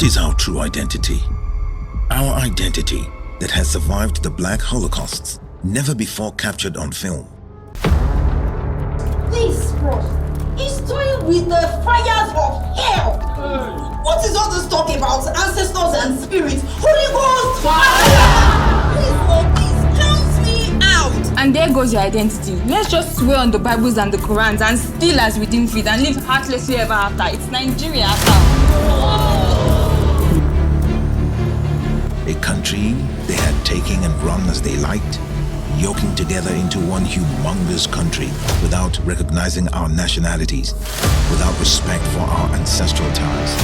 is our true identity. Our identity that has survived the Black Holocausts, never before captured on film. Please, bro. He's toying with the fires of hell. What is all this talk about ancestors and spirits? Holy Ghost! Fire! Please, count me out. And there goes your identity. Let's just swear on the Bibles and the Qurans and steal as we deem fit and live heartlessly ever after. It's Nigeria after. A country they had taken and run as they liked, yoking together into one humongous country without recognizing our nationalities, without respect for our ancestral ties.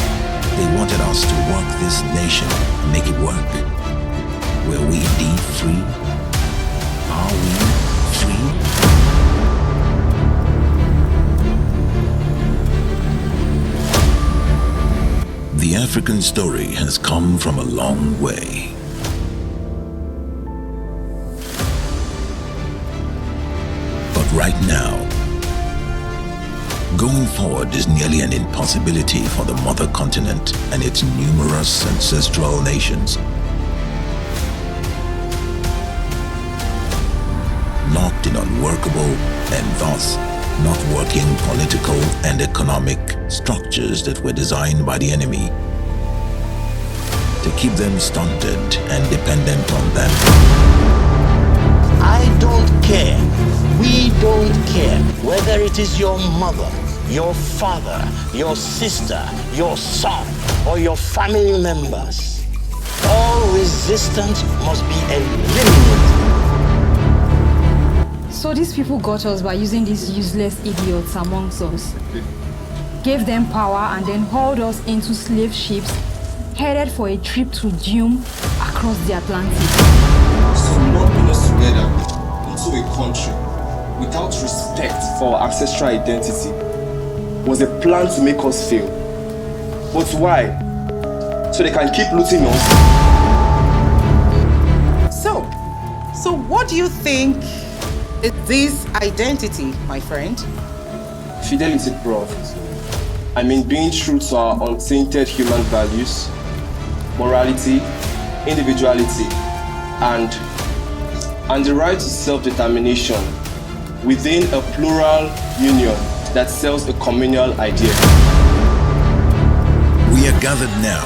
They wanted us to work this nation and make it work. Were we indeed free? Are we free? The African story has come from a long way. But right now, going forward is nearly an impossibility for the mother continent and its numerous ancestral nations. Locked in unworkable and thus not working political and economic structures that were designed by the enemy to keep them stunted and dependent on them. I don't care. We don't care whether it is your mother, your father, your sister, your son, or your family members. All resistance must be eliminated. So these people got us by using these useless idiots amongst us. Gave them power and then hauled us into slave ships headed for a trip to doom across the Atlantic. So lumping us together into a country without respect for our ancestral identity was a plan to make us fail. But why? So they can keep looting us? So what do you think is this identity, my friend? Fidelity, Prof. I mean, being true to our untainted human values, morality, individuality, and the right to self-determination within a plural union that sells a communal idea. We are gathered now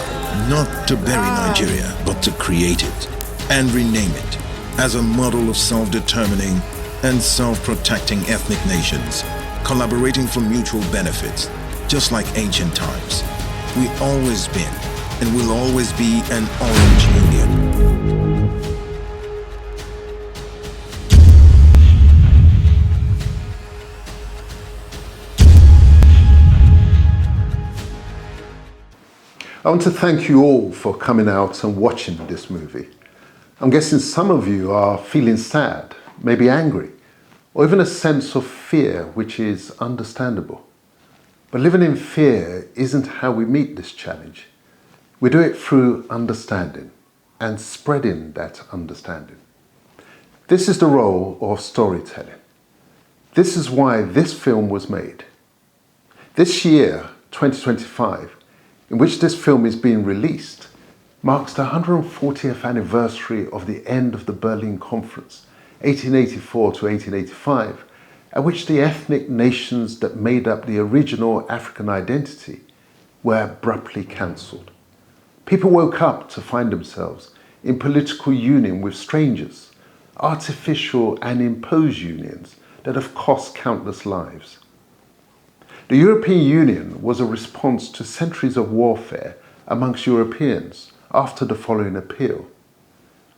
not to bury Nigeria, but to create it and rename it as a model of self-determining and self-protecting ethnic nations, collaborating for mutual benefits, just like ancient times. We always been and will always be an Orange Union. I want to thank you all for coming out and watching this movie. I'm guessing some of you are feeling sad, maybe angry, or even a sense of fear, which is understandable. But living in fear isn't how we meet this challenge. We do it through understanding and spreading that understanding. This is the role of storytelling. This is why this film was made. This year, 2025, in which this film is being released, marks the 140th anniversary of the end of the Berlin Conference, 1884 to 1885, at which the ethnic nations that made up the original African identity were abruptly cancelled. People woke up to find themselves in political union with strangers, artificial and imposed unions that have cost countless lives. The European Union was a response to centuries of warfare amongst Europeans after the following appeal.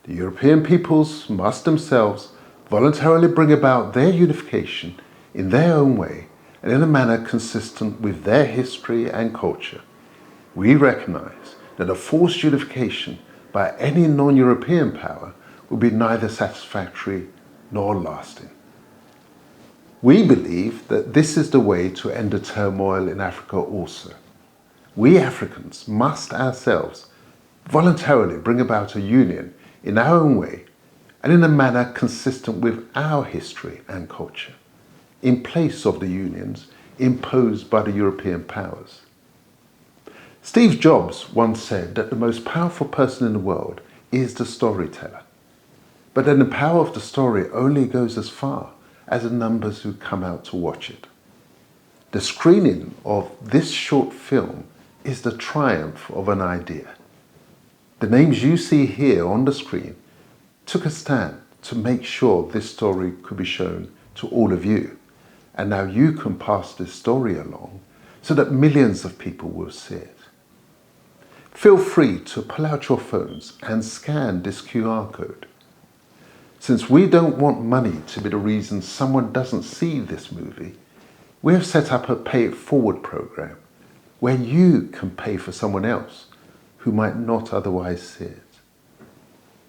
The European peoples must themselves voluntarily bring about their unification in their own way and in a manner consistent with their history and culture. We recognise that a forced unification by any non-European power would be neither satisfactory nor lasting. We believe that this is the way to end the turmoil in Africa also. We Africans must ourselves voluntarily bring about a union in our own way and in a manner consistent with our history and culture, in place of the unions imposed by the European powers. Steve Jobs once said that the most powerful person in the world is the storyteller. But then the power of the story only goes as far as the numbers who come out to watch it. The screening of this short film is the triumph of an idea. The names you see here on the screen took a stand to make sure this story could be shown to all of you. And now you can pass this story along so that millions of people will see it. Feel free to pull out your phones and scan this QR code. Since we don't want money to be the reason someone doesn't see this movie, we have set up a Pay It Forward program where you can pay for someone else who might not otherwise see it.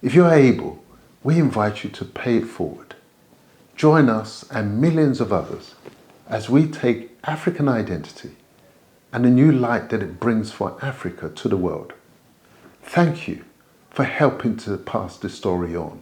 If you are able, we invite you to pay it forward. Join us and millions of others as we take African identity and the new light that it brings for Africa to the world. Thank you for helping to pass this story on.